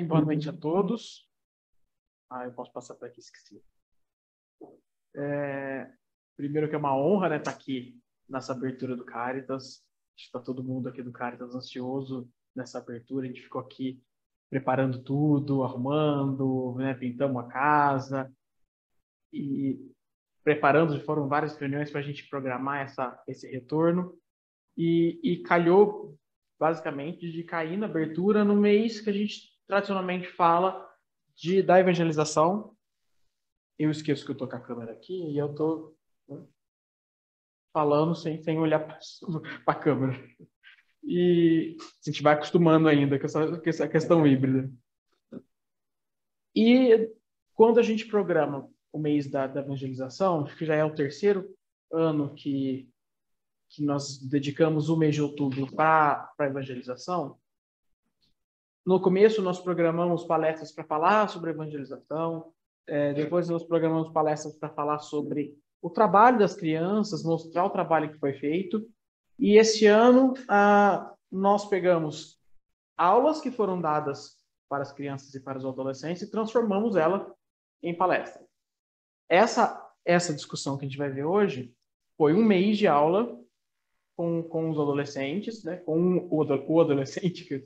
Boa noite a todos. Eu posso passar para aqui, esqueci. Primeiro que é uma honra, né, estar aqui nessa abertura do Caritas. Está todo mundo aqui do Caritas ansioso nessa abertura. A gente ficou aqui preparando tudo, arrumando, né, pintamos a casa e preparando. Foram várias reuniões para a gente programar esse retorno. E calhou, basicamente, de cair na abertura no mês que a gente tradicionalmente fala da evangelização. Eu esqueço que eu tô com a câmera aqui e eu tô falando sem olhar para a câmera. E a gente vai acostumando ainda com essa questão híbrida. E quando a gente programa o mês da evangelização, acho que já é o terceiro ano que nós dedicamos o mês de outubro para a evangelização. No começo, nós programamos palestras para falar sobre evangelização. Depois, nós programamos palestras para falar sobre o trabalho das crianças, mostrar o trabalho que foi feito. E esse ano, nós pegamos aulas que foram dadas para as crianças e para os adolescentes e transformamos ela em palestra. Essa discussão que a gente vai ver hoje foi um mês de aula com os adolescentes, né, com o adolescente, que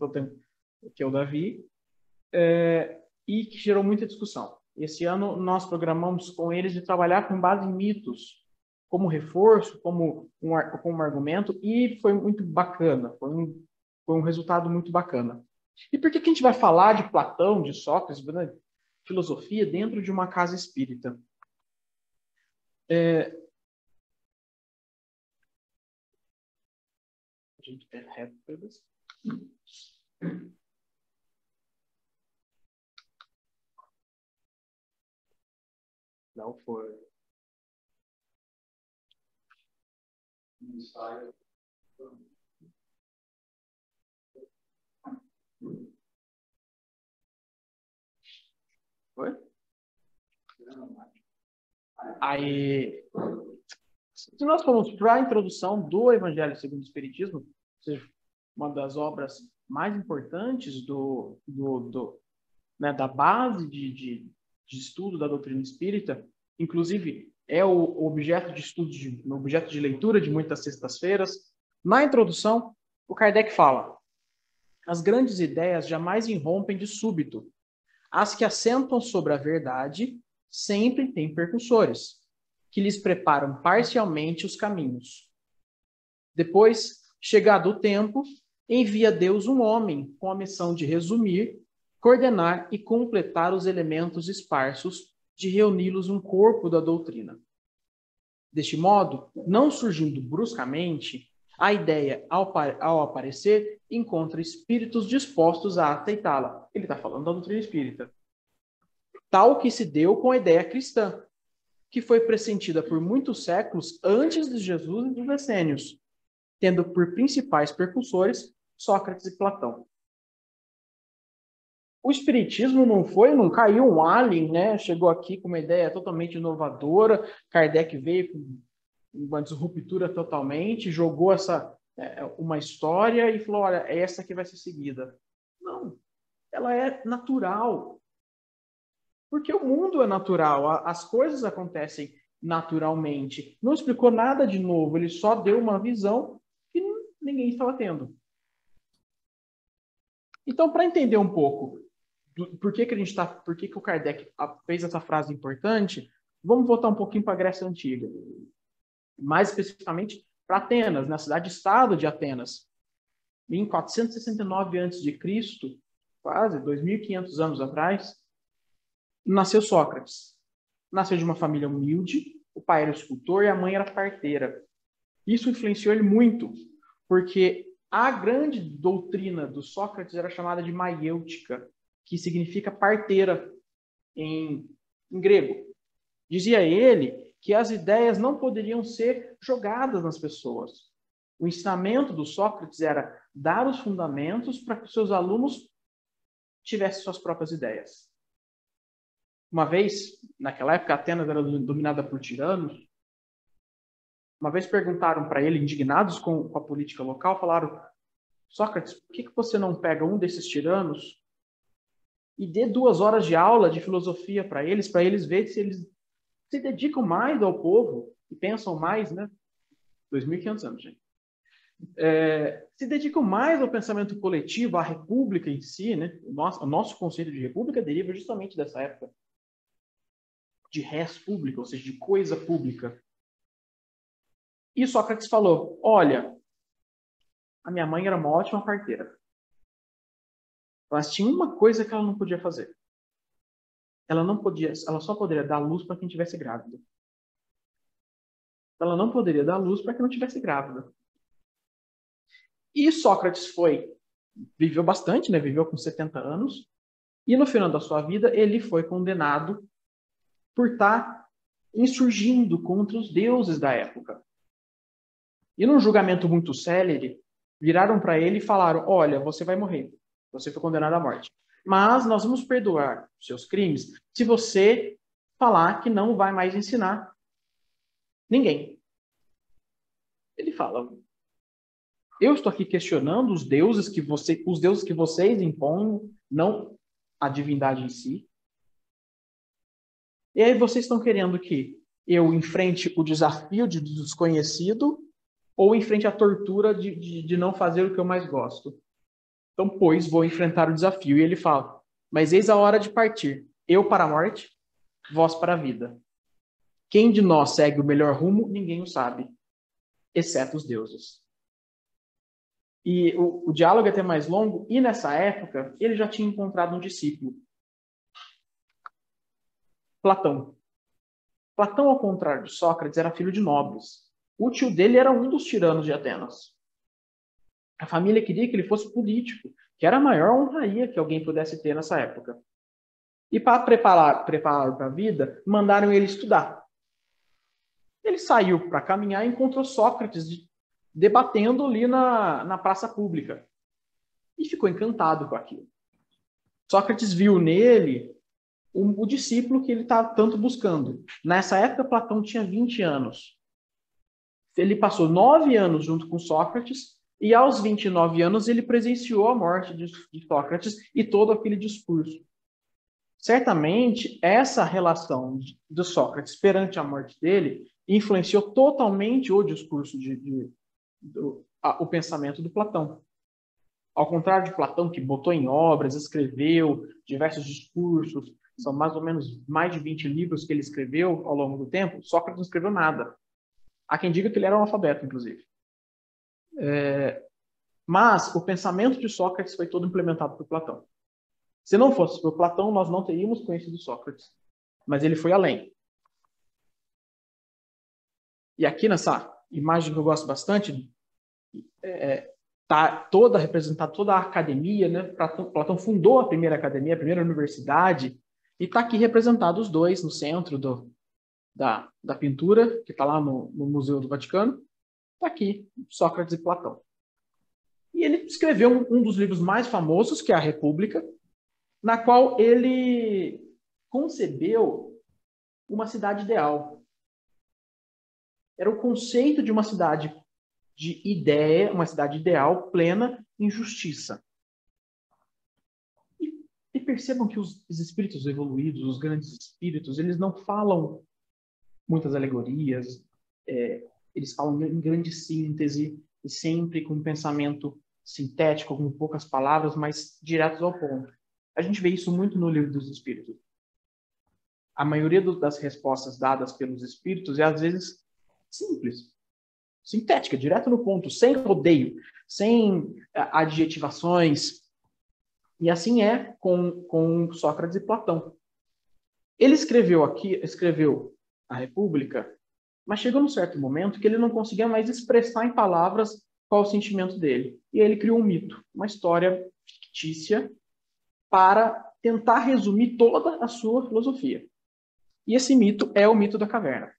é o Davi, e que gerou muita discussão. Esse ano nós programamos com eles de trabalhar com base em mitos, como reforço, como um argumento, e foi muito bacana, foi um resultado muito bacana. E por que a gente vai falar de Platão, de Sócrates, né, filosofia dentro de uma casa espírita? A gente é reto para você. Não foi. Foi? Aí, se nós formos para a introdução do Evangelho segundo o Espiritismo, ou seja, uma das obras mais importantes da base de estudo da doutrina espírita, inclusive é o objeto de estudo, o objeto de leitura de muitas sextas-feiras. Na introdução, o Kardec fala: as grandes ideias jamais irrompem de súbito. As que assentam sobre a verdade sempre têm percussores, que lhes preparam parcialmente os caminhos. Depois, chegado o tempo, envia Deus um homem com a missão de resumir, coordenar e completar os elementos esparsos, de reuni-los um corpo da doutrina. Deste modo, não surgindo bruscamente, a ideia, ao aparecer, encontra espíritos dispostos a aceitá-la. Ele está falando da doutrina espírita. Tal que se deu com a ideia cristã, que foi pressentida por muitos séculos antes de Jesus e dos essênios, tendo por principais percussores Sócrates e Platão. O espiritismo não caiu um alien, né? Chegou aqui com uma ideia totalmente inovadora, Kardec veio com uma disruptura totalmente, jogou uma história e falou, olha, é essa que vai ser seguida. Não, ela é natural. Porque o mundo é natural, as coisas acontecem naturalmente. Não explicou nada de novo, ele só deu uma visão que ninguém estava tendo. Então, para entender um pouco por que o Kardec fez essa frase importante, vamos voltar um pouquinho para a Grécia Antiga. Mais especificamente para Atenas, na cidade-estado de Atenas. Em 469 a.C., quase 2.500 anos atrás, nasceu Sócrates. Nasceu de uma família humilde, o pai era escultor e a mãe era parteira. Isso influenciou ele muito, porque a grande doutrina do Sócrates era chamada de maiêutica, que significa parteira em grego. Dizia ele que as ideias não poderiam ser jogadas nas pessoas. O ensinamento do Sócrates era dar os fundamentos para que os seus alunos tivessem suas próprias ideias. Uma vez, naquela época, Atenas era dominada por tiranos. Uma vez perguntaram para ele, indignados com a política local, falaram: Sócrates, por que você não pega um desses tiranos e dê 2 horas de aula de filosofia para eles verem se eles se dedicam mais ao povo e pensam mais, né? 2.500 anos, gente. Se dedicam mais ao pensamento coletivo, à república em si, né? O nosso conceito de república deriva justamente dessa época de res pública, ou seja, de coisa pública. E Sócrates falou: olha, a minha mãe era uma ótima parteira, mas tinha uma coisa que ela não podia fazer. Ela só poderia dar luz para quem estivesse grávida. Ela não poderia dar luz para quem não estivesse grávida. E Sócrates viveu bastante, né? Viveu com 70 anos, e no final da sua vida ele foi condenado por estar insurgindo contra os deuses da época. E num julgamento muito célere, viraram para ele e falaram: olha, você vai morrer, você foi condenado à morte, mas nós vamos perdoar os seus crimes se você falar que não vai mais ensinar ninguém. Ele fala: eu estou aqui questionando os deuses que vocês impõem, não a divindade em si. E aí vocês estão querendo que eu enfrente o desafio de desconhecido ou enfrente a tortura de não fazer o que eu mais gosto. Então, pois, vou enfrentar o desafio. E ele fala: mas eis a hora de partir. Eu para a morte, vós para a vida. Quem de nós segue o melhor rumo, ninguém o sabe, exceto os deuses. E o diálogo é até mais longo, e nessa época, ele já tinha encontrado um discípulo. Platão. Platão, ao contrário de Sócrates, era filho de nobres. O tio dele era um dos tiranos de Atenas. A família queria que ele fosse político, que era a maior honraria que alguém pudesse ter nessa época. E para preparar para a vida, mandaram ele estudar. Ele saiu para caminhar e encontrou Sócrates debatendo ali na praça pública. E ficou encantado com aquilo. Sócrates viu nele o discípulo que ele estava tanto buscando. Nessa época, Platão tinha 20 anos. Ele passou 9 anos junto com Sócrates, e aos 29 anos ele presenciou a morte de Sócrates e todo aquele discurso. Certamente, essa relação de Sócrates perante a morte dele influenciou totalmente o discurso, o pensamento do Platão. Ao contrário de Platão, que botou em obras, escreveu diversos discursos, são mais ou menos mais de 20 livros que ele escreveu ao longo do tempo, Sócrates não escreveu nada. Há quem diga que ele era analfabeto, inclusive. Mas o pensamento de Sócrates foi todo implementado por Platão. Se não fosse por Platão, nós não teríamos conhecido Sócrates. Mas ele foi além. E aqui nessa imagem que eu gosto bastante, está representada toda a academia, né? Platão fundou a primeira academia, a primeira universidade, e está aqui representado os dois no centro da pintura, que está lá no Museu do Vaticano. Está aqui, Sócrates e Platão. E ele escreveu um dos livros mais famosos, que é a República, na qual ele concebeu uma cidade ideal. Era o conceito de uma cidade de ideia, uma cidade ideal, plena em justiça. E percebam que os espíritos evoluídos, os grandes espíritos, eles não falam muitas alegorias, eles falam em grande síntese e sempre com um pensamento sintético, com poucas palavras, mas diretos ao ponto. A gente vê isso muito no Livro dos Espíritos. A maioria das respostas dadas pelos espíritos é, às vezes, simples, sintética, direto no ponto, sem rodeio, sem adjetivações. E assim é com Sócrates e Platão. Ele escreveu a República, mas chegou num certo momento que ele não conseguia mais expressar em palavras qual o sentimento dele. E aí ele criou um mito, uma história fictícia, para tentar resumir toda a sua filosofia. E esse mito é o mito da caverna.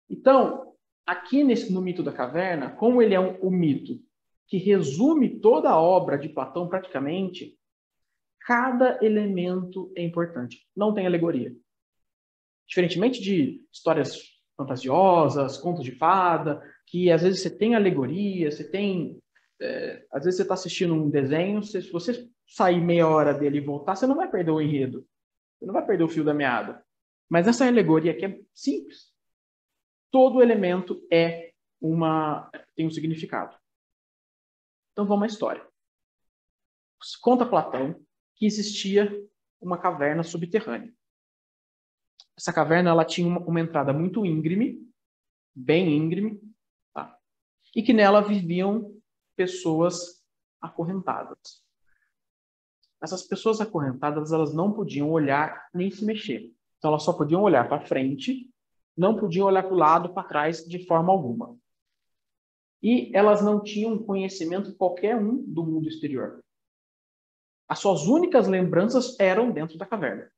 Então, aqui no mito da caverna, como ele é um mito que resume toda a obra de Platão praticamente, cada elemento é importante. Não tem alegoria. Diferentemente de histórias fantasiosas, contos de fada, que às vezes você tem alegoria, você tem às vezes você está assistindo um desenho, se você sair meia hora dele e voltar, você não vai perder o enredo. Você não vai perder o fio da meada. Mas essa alegoria aqui é simples. Todo elemento tem um significado. Então vamos à história. Conta Platão que existia uma caverna subterrânea. Essa caverna ela tinha uma entrada muito íngreme, bem íngreme, tá? E que nela viviam pessoas acorrentadas. Essas pessoas acorrentadas elas não podiam olhar nem se mexer. Então elas só podiam olhar para frente, não podiam olhar para o lado, para trás, de forma alguma. E elas não tinham conhecimento qualquer um do mundo exterior. As suas únicas lembranças eram dentro da caverna.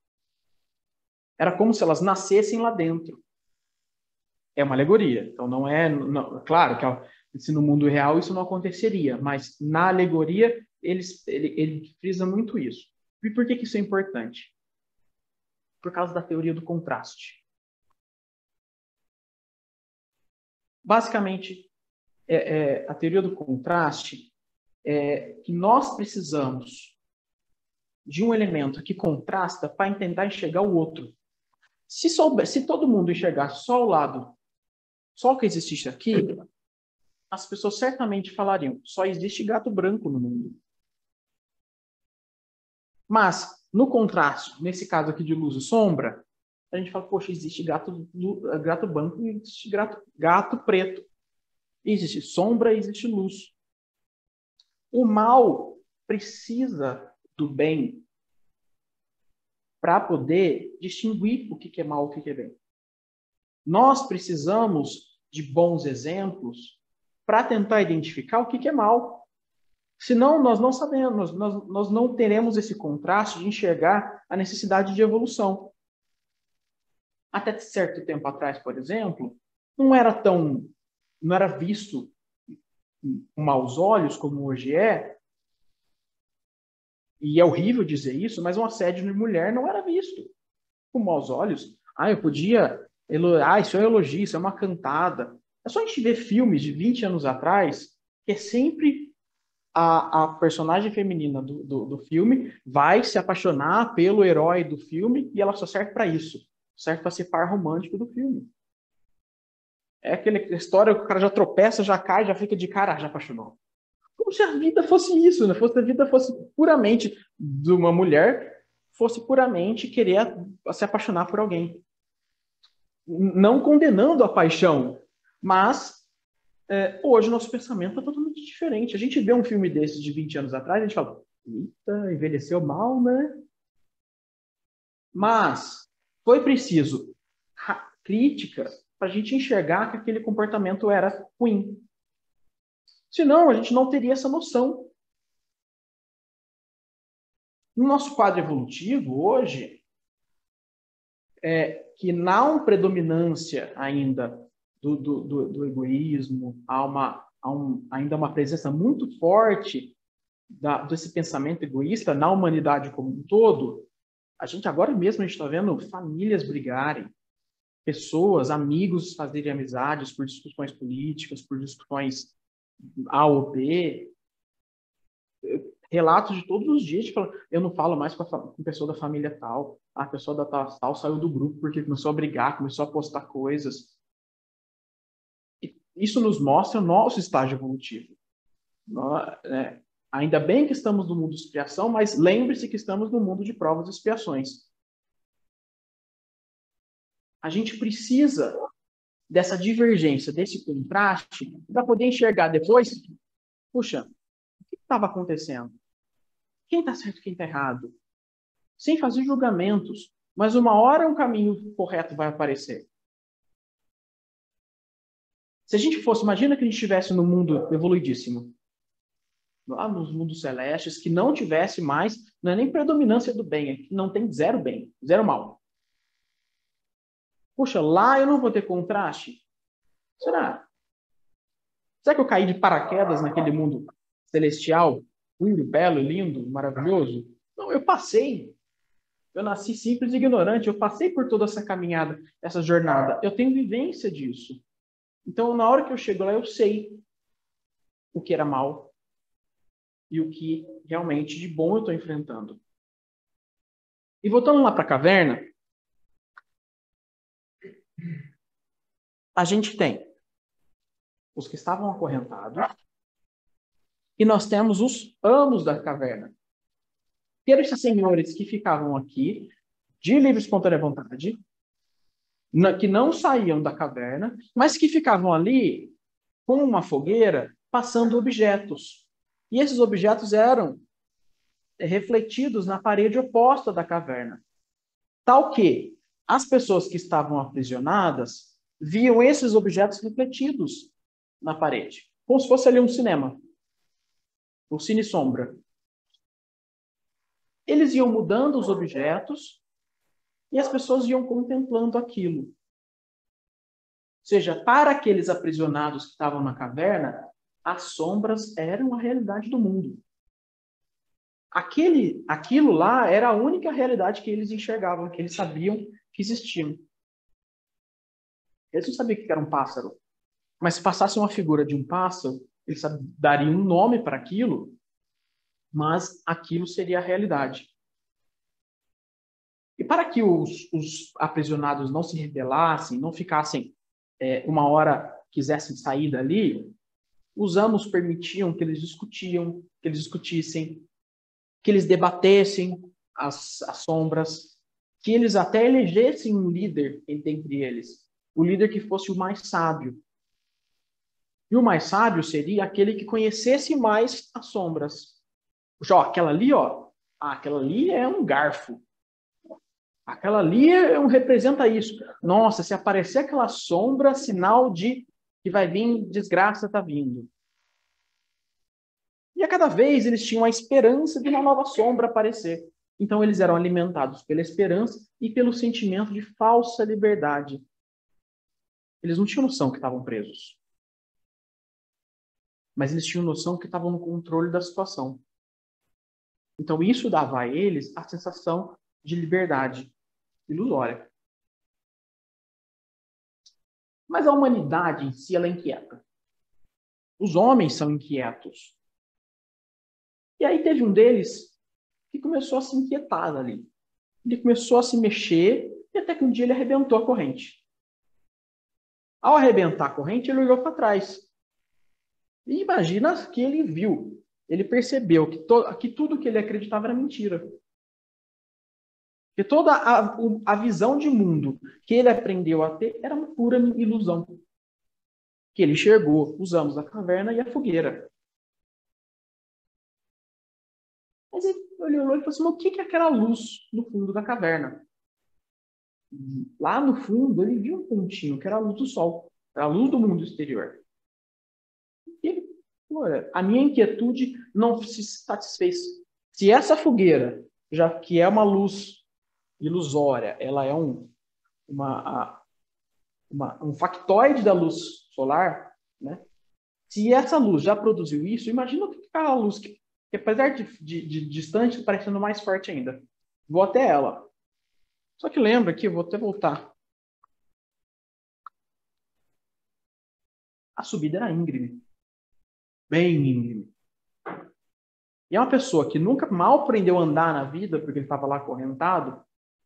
Era como se elas nascessem lá dentro. É uma alegoria. Então não é... claro que se no mundo real isso não aconteceria, mas na alegoria ele frisa muito isso. E por que isso é importante? Por causa da teoria do contraste. Basicamente, a teoria do contraste é que nós precisamos de um elemento que contrasta para tentar enxergar o outro. Se todo mundo enxergasse só o lado, só o que existisse aqui, as pessoas certamente falariam, só existe gato branco no mundo. Mas, no contraste, nesse caso aqui de luz e sombra, a gente fala, poxa, existe gato branco e existe gato preto. Existe sombra e existe luz. O mal precisa do bem para poder distinguir o que é mal e o que é bem. Nós precisamos de bons exemplos para tentar identificar o que é mal. Senão, nós não sabemos, nós não teremos esse contraste de enxergar a necessidade de evolução. Até certo tempo atrás, por exemplo, não era visto com maus olhos como hoje é, e é horrível dizer isso, mas um assédio de mulher não era visto com maus olhos. Eu podia... isso é um elogio, isso é uma cantada. É só a gente ver filmes de 20 anos atrás, que é sempre a personagem feminina do filme vai se apaixonar pelo herói do filme e ela só serve para isso. Serve para ser par romântico do filme. É aquela história que o cara já tropeça, já cai, já fica de cara, já apaixonou. Como se a vida fosse isso, né? A vida fosse puramente de uma mulher, fosse puramente querer se apaixonar por alguém. Não condenando a paixão, mas hoje o nosso pensamento é totalmente diferente. A gente vê um filme desses de 20 anos atrás, a gente fala, eita, envelheceu mal, né? Mas foi preciso crítica para a gente enxergar que aquele comportamento era ruim. Senão, a gente não teria essa noção. No nosso quadro evolutivo, hoje, que não predominância ainda do egoísmo, há ainda uma presença muito forte desse pensamento egoísta na humanidade como um todo, a gente agora mesmo está vendo famílias brigarem, pessoas, amigos fazerem amizades por discussões políticas, por discussões A ou B, relatos de todos os dias, tipo, eu não falo mais com a pessoa da família tal, a pessoa da tal saiu do grupo porque começou a brigar, começou a postar coisas. E isso nos mostra o nosso estágio evolutivo. Ainda bem que estamos no mundo de expiação, mas lembre-se que estamos no mundo de provas e expiações. A gente precisa dessa divergência, desse contraste, para poder enxergar depois, puxa, o que estava acontecendo? Quem está certo e quem está errado? Sem fazer julgamentos. Mas uma hora um caminho correto vai aparecer. Se a gente fosse, imagina que a gente estivesse no mundo evoluidíssimo, lá nos mundos celestes, que não tivesse mais, não é nem predominância do bem, é que não tem zero bem, zero mal. Puxa, lá eu não vou ter contraste? Será? Será que eu caí de paraquedas naquele mundo celestial, puro, belo, lindo, maravilhoso? Não, eu passei. Eu nasci simples e ignorante. Eu passei por toda essa caminhada, essa jornada. Eu tenho vivência disso. Então, na hora que eu chego lá, eu sei o que era mal. e o que realmente de bom eu estou enfrentando. E voltando lá para a caverna, a gente tem os que estavam acorrentados e nós temos os amos da caverna. Que eram esses senhores que ficavam aqui, de livre e espontânea vontade, que não saíam da caverna, mas que ficavam ali com uma fogueira, passando objetos. E esses objetos eram refletidos na parede oposta da caverna. Tal que as pessoas que estavam aprisionadas viam esses objetos refletidos na parede, como se fosse ali um cinema, um cine-sombra. Eles iam mudando os objetos e as pessoas iam contemplando aquilo. Ou seja, para aqueles aprisionados que estavam na caverna, as sombras eram a realidade do mundo. Aquilo lá era a única realidade que eles enxergavam, que eles sabiam que existiam. Eles não sabiam o que era um pássaro. Mas se passasse uma figura de um pássaro, eles dariam um nome para aquilo, mas aquilo seria a realidade. E para que os aprisionados não se rebelassem, não ficassem uma hora quisessem sair dali, os amos permitiam que eles discutissem, que eles debatessem as sombras, que eles até elegessem um líder dentre eles, o líder que fosse o mais sábio. E o mais sábio seria aquele que conhecesse mais as sombras. Aquela ali é um garfo. Aquela ali representa isso. Nossa, se aparecer aquela sombra, sinal de que vai vir desgraça, está vindo. E a cada vez eles tinham a esperança de uma nova sombra aparecer. Então eles eram alimentados pela esperança e pelo sentimento de falsa liberdade. Eles não tinham noção que estavam presos. Mas eles tinham noção que estavam no controle da situação. Então isso dava a eles a sensação de liberdade ilusória. Mas a humanidade em si, ela é inquieta. Os homens são inquietos. E aí teve um deles que começou a se inquietar ali. Ele começou a se mexer e até que um dia ele arrebentou a corrente. Ao arrebentar a corrente, ele olhou para trás. E imagina que ele viu. Ele percebeu que tudo que ele acreditava era mentira. Que toda a visão de mundo que ele aprendeu a ter era uma pura ilusão. Que ele enxergou os amos da caverna e a fogueira. Mas ele olhou e falou assim, mas o que é aquela luz no fundo da caverna? Lá no fundo, ele viu um pontinho, que era a luz do sol. Era a luz do mundo exterior. E ele, a minha inquietude não se satisfez. Se essa fogueira, já que é uma luz ilusória, ela é um factoide da luz solar, né? Se essa luz já produziu isso, imagina o que é a luz que apesar de distante, está parecendo mais forte ainda. Vou até ela. Só que lembra que eu vou até voltar. A subida era íngreme. Bem íngreme. E é uma pessoa que nunca mal aprendeu a andar na vida, porque ele estava lá acorrentado,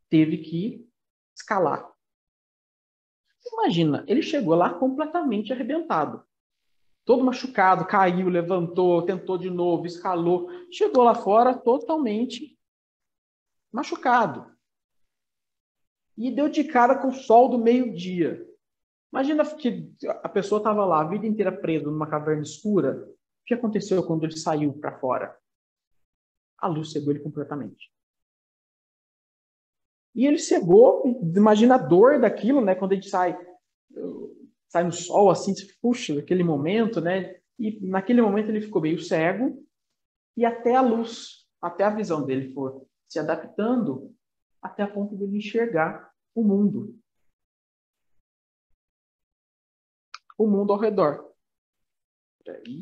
teve que escalar. Imagina, ele chegou lá completamente arrebentado. Todo machucado, caiu, levantou, tentou de novo, escalou. Chegou lá fora totalmente machucado. E deu de cara com o sol do meio-dia. Imagina que a pessoa estava lá a vida inteira presa numa caverna escura. O que aconteceu quando ele saiu para fora? A luz cegou ele completamente. E ele cegou, imagina a dor daquilo, né? Quando a gente sai no sol, assim, puxa, naquele momento, né? E naquele momento ele ficou meio cego e até a luz, até a visão dele foi se adaptando até a ponto de ele enxergar o mundo. O mundo ao redor. Peraí.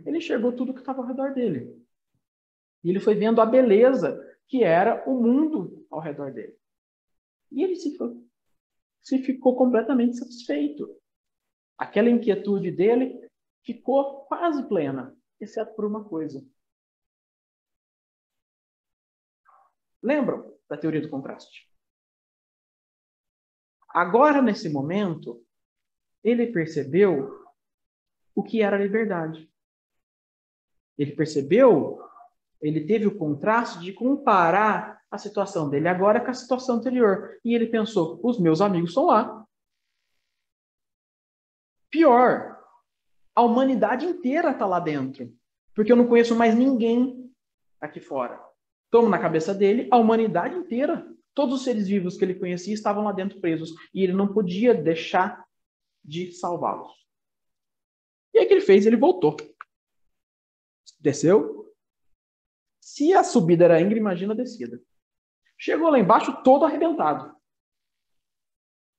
Ele enxergou tudo que estava ao redor dele. E ele foi vendo a beleza que era o mundo ao redor dele. E ele se ficou completamente satisfeito. Aquela inquietude dele ficou quase plena, exceto por uma coisa. Lembram da teoria do contraste? Agora, nesse momento, ele percebeu o que era liberdade. Ele percebeu, ele teve o contraste de comparar a situação dele agora com a situação anterior. E ele pensou, os meus amigos estão lá. Pior, a humanidade inteira está lá dentro. Porque eu não conheço mais ninguém aqui fora. Toma na cabeça dele a humanidade inteira. Todos os seres vivos que ele conhecia estavam lá dentro presos. E ele não podia deixar de salvá-los. E aí o que ele fez? Ele voltou. Desceu. Se a subida era íngreme, imagina a descida. Chegou lá embaixo todo arrebentado.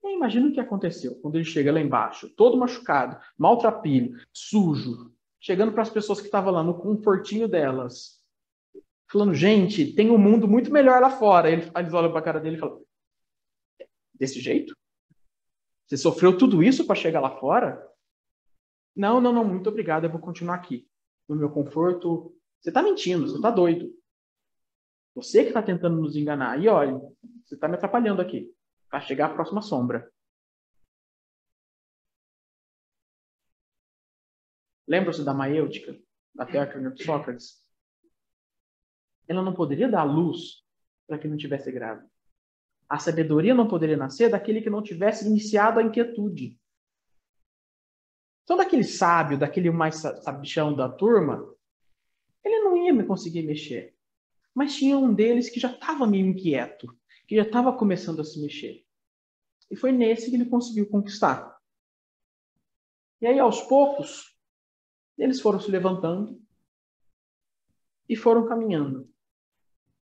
E aí, imagina o que aconteceu quando ele chega lá embaixo, todo machucado, maltrapilho, sujo, chegando para as pessoas que estavam lá no confortinho delas, falando, gente, tem um mundo muito melhor lá fora. Eles olham para a cara dele e falam, desse jeito? Você sofreu tudo isso para chegar lá fora? Não, muito obrigado, eu vou continuar aqui. No meu conforto. Você está mentindo, você está doido. Você que está tentando nos enganar. E olha, você está me atrapalhando aqui. Para chegar à próxima sombra. Lembra-se da maêutica? Da técnica de Sócrates? Ela não poderia dar luz para quem não tivesse grávida. A sabedoria não poderia nascer daquele que não tivesse iniciado a inquietude. Então, daquele sábio, daquele mais sabichão da turma, ele não ia me conseguir mexer. Mas tinha um deles que já estava meio inquieto, que já estava começando a se mexer. E foi nesse que ele conseguiu conquistar. E aí, aos poucos, eles foram se levantando e foram caminhando.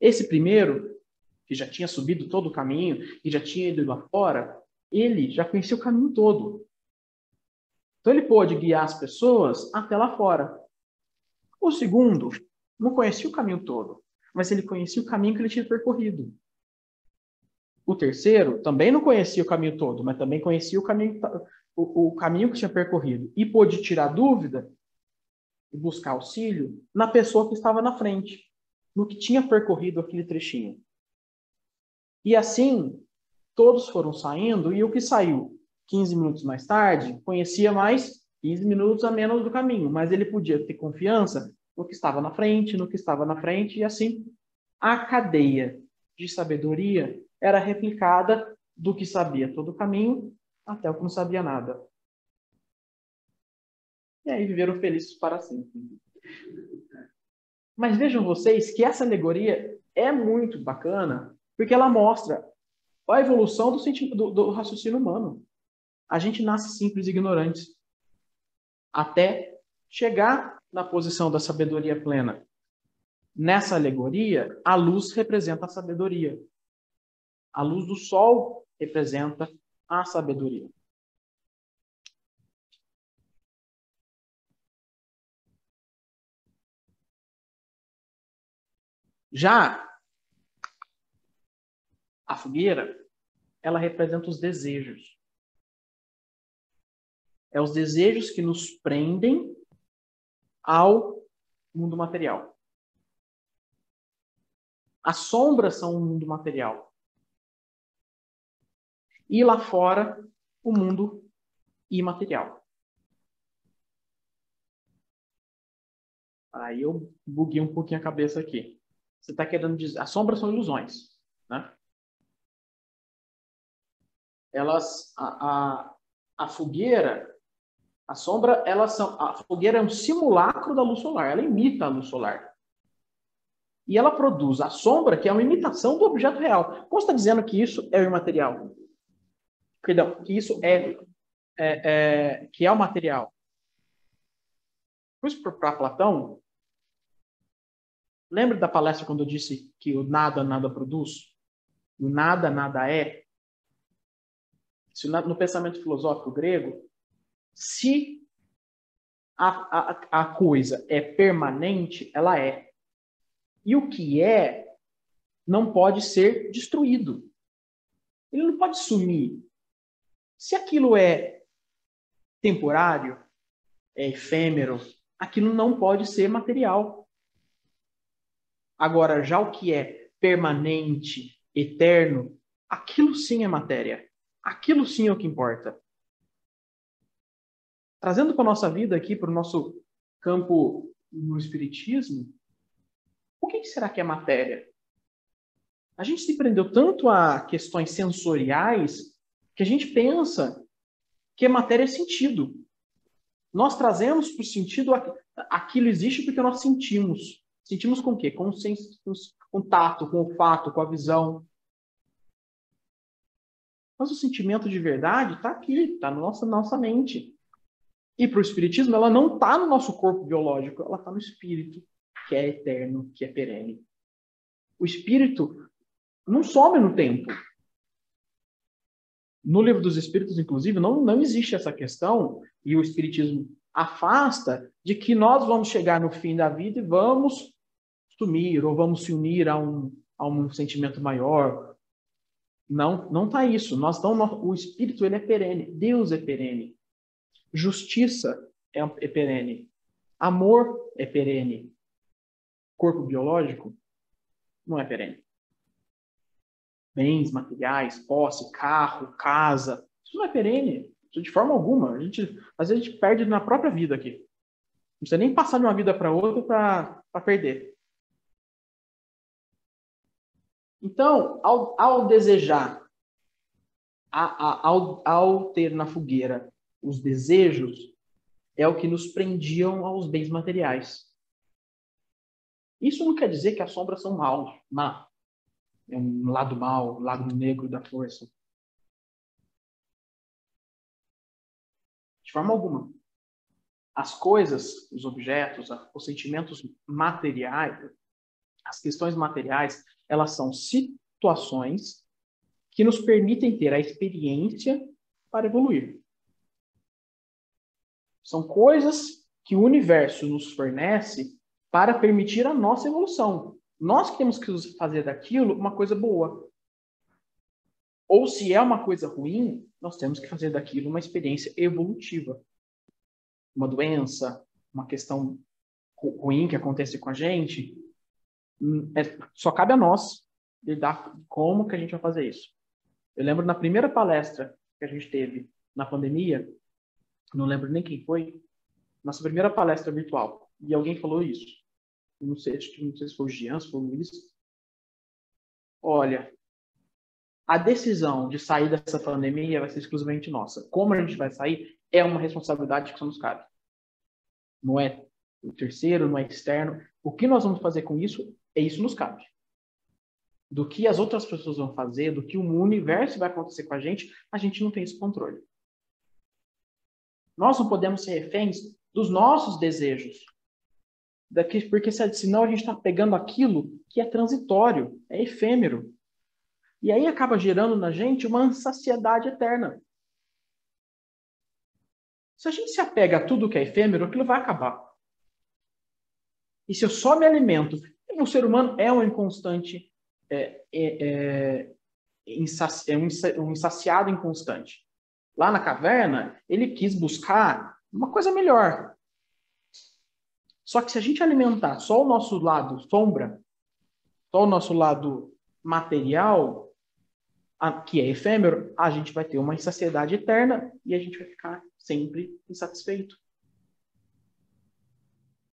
Esse primeiro, que já tinha subido todo o caminho e já tinha ido lá fora, ele já conhecia o caminho todo. Então ele pôde guiar as pessoas até lá fora. O segundo não conhecia o caminho todo, mas ele conhecia o caminho que ele tinha percorrido. O terceiro também não conhecia o caminho todo, mas também conhecia o caminho que tinha percorrido. E pôde tirar dúvida e buscar auxílio na pessoa que estava na frente, no que tinha percorrido aquele trechinho. E assim, todos foram saindo, e o que saiu 15 minutos mais tarde, conhecia mais 15 minutos a menos do caminho, mas ele podia ter confiança no que estava na frente, e assim a cadeia de sabedoria era replicada do que sabia todo o caminho até o que não sabia nada. E aí viveram felizes para sempre. Mas vejam vocês que essa alegoria é muito bacana, porque ela mostra a evolução do raciocínio humano. A gente nasce simples e ignorantes, até chegar na posição da sabedoria plena. Nessa alegoria, a luz representa a sabedoria. A luz do sol representa a sabedoria. Já a fogueira, ela representa os desejos. É os desejos que nos prendem ao mundo material. As sombras são o mundo material. E lá fora, o mundo imaterial. Aí eu buguei um pouquinho a cabeça aqui. Você está querendo dizer... As sombras são ilusões, né? A fogueira, a sombra, a fogueira é um simulacro da luz solar. Ela imita a luz solar. E ela produz a sombra, que é uma imitação do objeto real. Como você está dizendo que isso é o imaterial? Perdão, que isso que é o material. Por isso, para Platão, lembra da palestra quando eu disse que o nada, nada produz? O nada, nada é? No pensamento filosófico grego, se a coisa é permanente, ela é. E o que é não pode ser destruído. Ele não pode sumir. Se aquilo é temporário, é efêmero, aquilo não pode ser material. Agora, já o que é permanente, eterno, aquilo sim é matéria. Aquilo sim é o que importa. Trazendo para a nossa vida aqui, para o nosso campo no Espiritismo, o que será que é matéria? A gente se prendeu tanto a questões sensoriais que a gente pensa que a matéria é sentido. Nós trazemos para o sentido aquilo existe porque nós sentimos. Sentimos com o quê? Com o tato, com o olfato, com a visão. Mas o sentimento de verdade está aqui, está na nossa mente. E para o Espiritismo, ela não está no nosso corpo biológico, ela está no espírito, que é eterno, que é perene. O espírito não some no tempo. No Livro dos Espíritos, inclusive, não existe essa questão, e o Espiritismo afasta, de que nós vamos chegar no fim da vida e vamos sumir, ou vamos se unir a um sentimento maior. Não está isso. O Espírito ele é perene, Deus é perene. Justiça é perene. Amor é perene. Corpo biológico não é perene. Bens materiais, posse, carro, casa, isso não é perene. Isso de forma alguma. Às vezes a gente perde na própria vida aqui. Não precisa nem passar de uma vida para outra para perder. Então, ao desejar, ao ter na fogueira os desejos, é o que nos prendiam aos bens materiais. Isso não quer dizer que as sombras são maus, é um lado mau, um lado negro da força. De forma alguma. As coisas, os objetos, os sentimentos materiais, as questões materiais, elas são situações que nos permitem ter a experiência para evoluir. São coisas que o universo nos fornece para permitir a nossa evolução. Nós temos que fazer daquilo uma coisa boa. Ou se é uma coisa ruim, nós temos que fazer daquilo uma experiência evolutiva. Uma doença, uma questão ruim que acontece com a gente, só cabe a nós lidar como que a gente vai fazer isso. Eu lembro na primeira palestra que a gente teve na pandemia, não lembro nem quem foi, nossa primeira palestra virtual, e alguém falou isso. Não sei se foi o Jean, se foi o Luiz. Olha, a decisão de sair dessa pandemia vai ser exclusivamente nossa. Como a gente vai sair é uma responsabilidade que só nos cabe. Não é o terceiro, não é externo. O que nós vamos fazer com isso, isso nos cabe. Do que as outras pessoas vão fazer, do que o universo vai acontecer com a gente não tem esse controle. Nós não podemos ser reféns dos nossos desejos. Porque senão a gente está pegando aquilo que é transitório, é efêmero. E aí acaba gerando na gente uma ansiedade eterna. Se a gente se apega a tudo que é efêmero, aquilo vai acabar. E se eu só me alimento, o ser humano é um inconstante, um insaciado inconstante. Lá na caverna, ele quis buscar uma coisa melhor. Só que se a gente alimentar só o nosso lado sombra, só o nosso lado material, que é efêmero, a gente vai ter uma insaciedade eterna e a gente vai ficar sempre insatisfeito.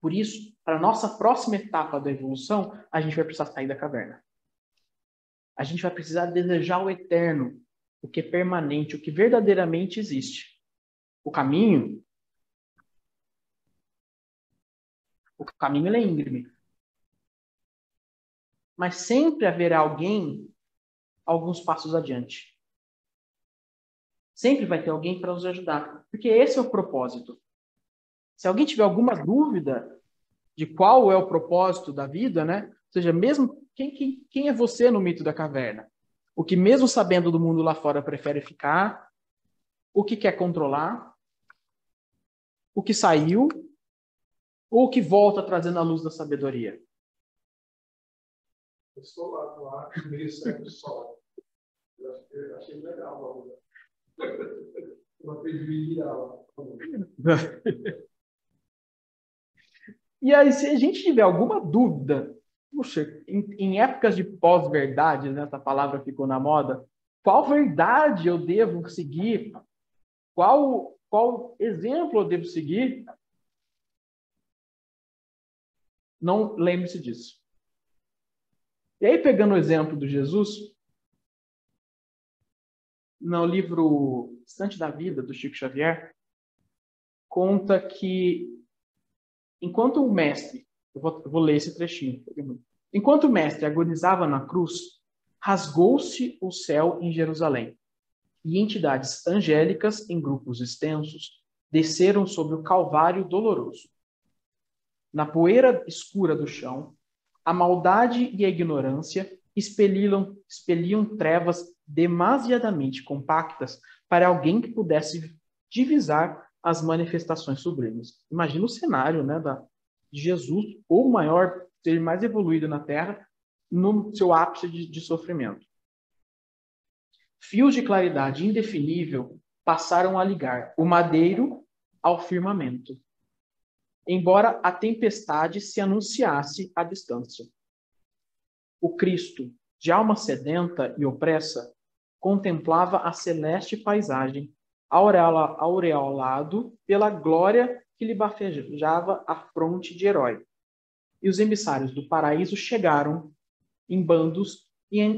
Por isso, para a nossa próxima etapa da evolução, a gente vai precisar sair da caverna. A gente vai precisar desejar o eterno, o que é permanente, o que verdadeiramente existe. O caminho ele é íngreme. Mas sempre haverá alguns passos adiante. Sempre vai ter alguém para nos ajudar. Porque esse é o propósito. Se alguém tiver alguma dúvida de qual é o propósito da vida, né? Ou seja, mesmo quem é você no mito da caverna? O que mesmo sabendo do mundo lá fora prefere ficar? O que quer controlar? O que saiu? Ou o que volta trazendo a luz da sabedoria? Eu estou lá no ar, meio certo do sol. Eu achei legal, eu aprendi a virar lá. E aí, se a gente tiver alguma dúvida, puxa, em épocas de pós-verdade, né, essa palavra ficou na moda, qual verdade eu devo seguir? Qual exemplo eu devo seguir? Não lembre-se disso. E aí, pegando o exemplo do Jesus, no livro Instante da Vida, do Chico Xavier, conta que enquanto o mestre, eu vou ler esse trechinho, enquanto o mestre agonizava na cruz, rasgou-se o céu em Jerusalém, e entidades angélicas em grupos extensos desceram sobre o Calvário doloroso. Na poeira escura do chão, a maldade e a ignorância expeliam trevas demasiadamente compactas para alguém que pudesse divisar as manifestações sublimes. Imagina o cenário, né, de Jesus, o maior ser mais evoluído na Terra, no seu ápice de sofrimento. Fios de claridade indefinível passaram a ligar o madeiro ao firmamento, embora a tempestade se anunciasse à distância. O Cristo, de alma sedenta e opressa, contemplava a celeste paisagem, aureolado pela glória que lhe bafejava a fronte de herói. E os emissários do paraíso chegaram, em bandos,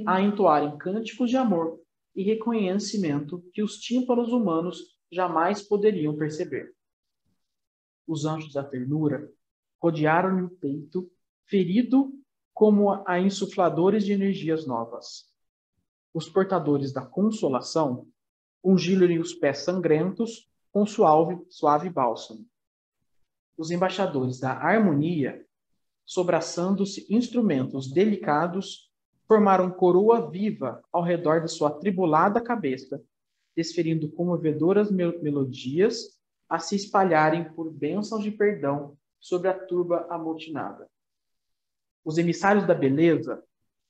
a entoarem cânticos de amor e reconhecimento que os tímpanos humanos jamais poderiam perceber. Os anjos da ternura rodearam-lhe o peito, ferido como a insufladores de energias novas. Os portadores da consolação ungiram-lhe os pés sangrentos com suave bálsamo. Os embaixadores da harmonia, sobraçando-se instrumentos delicados, formaram coroa viva ao redor de sua atribulada cabeça, desferindo comovedoras melodias a se espalharem por bênçãos de perdão sobre a turba amotinada. Os emissários da beleza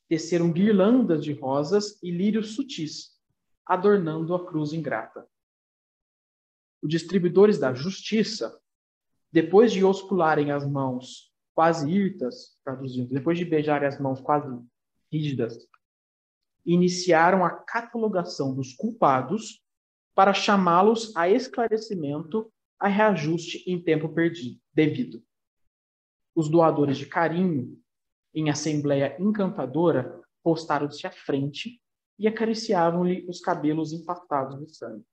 teceram guirlandas de rosas e lírios sutis, adornando a cruz ingrata. Os distribuidores da justiça, depois de oscularem as mãos quase hirtas, traduzindo, depois de beijarem as mãos quase rígidas, iniciaram a catalogação dos culpados para chamá-los a esclarecimento, a reajuste em tempo devido. Os doadores de carinho, em assembleia encantadora, postaram-se à frente e acariciavam-lhe os cabelos empastados de sangue.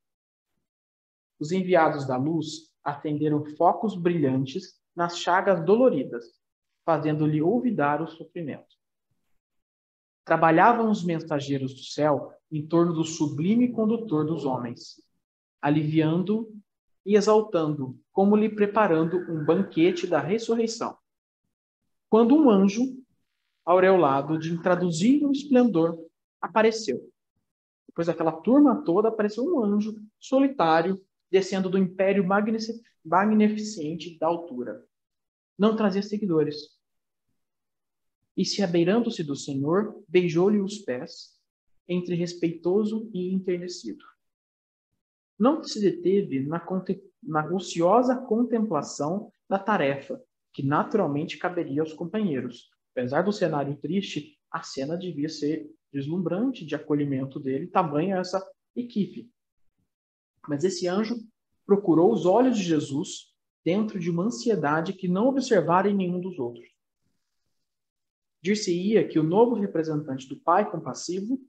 Os enviados da luz acenderam focos brilhantes nas chagas doloridas, fazendo-lhe olvidar o sofrimento. Trabalhavam os mensageiros do céu em torno do sublime condutor dos homens, aliviando e exaltando, como lhe preparando um banquete da ressurreição. Quando um anjo, aureolado de intraduzível esplendor, apareceu. Depois daquela turma toda, apareceu um anjo solitário, descendo do império magnificente da altura. Não trazia seguidores. E se abeirando-se do Senhor, beijou-lhe os pés, entre respeitoso e enternecido. Não se deteve na ociosa contemplação da tarefa, que naturalmente caberia aos companheiros. Apesar do cenário triste, a cena devia ser deslumbrante de acolhimento dele, tamanha essa equipe. Mas esse anjo procurou os olhos de Jesus dentro de uma ansiedade que não observara em nenhum dos outros. Dir-se-ia que o novo representante do Pai compassivo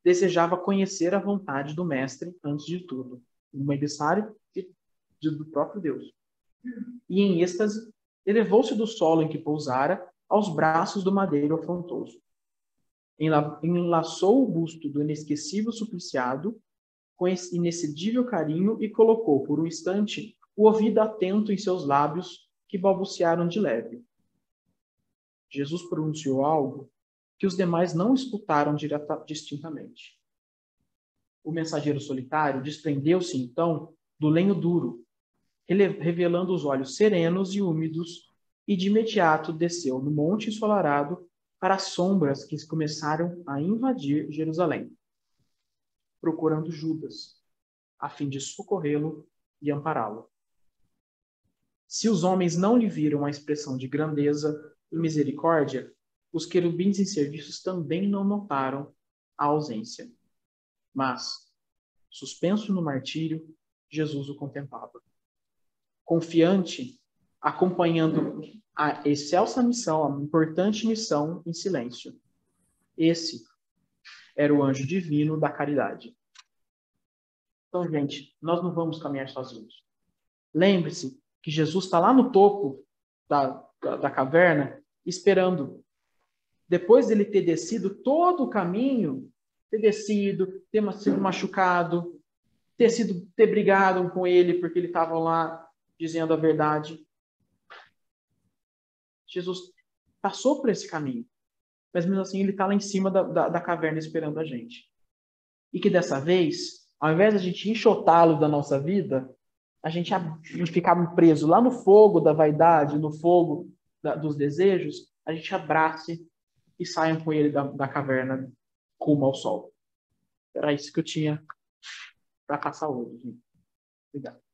desejava conhecer a vontade do Mestre antes de tudo, um emissário do próprio Deus. E em êxtase, elevou-se do solo em que pousara aos braços do madeiro afrontoso. Enlaçou o busto do inesquecível supliciado com esse inexcedível carinho e colocou, por um instante, o ouvido atento em seus lábios, que balbuciaram de leve. Jesus pronunciou algo que os demais não escutaram distintamente. O mensageiro solitário desprendeu-se, então, do lenho duro, revelando os olhos serenos e úmidos, e de imediato desceu no monte ensolarado para as sombras que começaram a invadir Jerusalém, procurando Judas, a fim de socorrê-lo e ampará-lo. Se os homens não lhe viram a expressão de grandeza e misericórdia, os querubins em serviços também não notaram a ausência. Mas, suspenso no martírio, Jesus o contemplava. Confiante, acompanhando a excelsa missão, a importante missão em silêncio. Esse era o anjo divino da caridade. Então, gente, nós não vamos caminhar sozinhos. Lembre-se que Jesus está lá no topo da caverna, esperando. Depois dele ter descido todo o caminho, ter descido, ter sido machucado, ter brigado com ele porque ele estava lá dizendo a verdade. Jesus passou por esse caminho. Mas mesmo assim ele está lá em cima da caverna esperando a gente. E que dessa vez, ao invés de a gente enxotá-lo da nossa vida, a gente ficar preso lá no fogo da vaidade, no fogo dos desejos, a gente abrace e saia com ele da caverna rumo ao sol. Era isso que eu tinha para passar hoje, gente. Obrigado.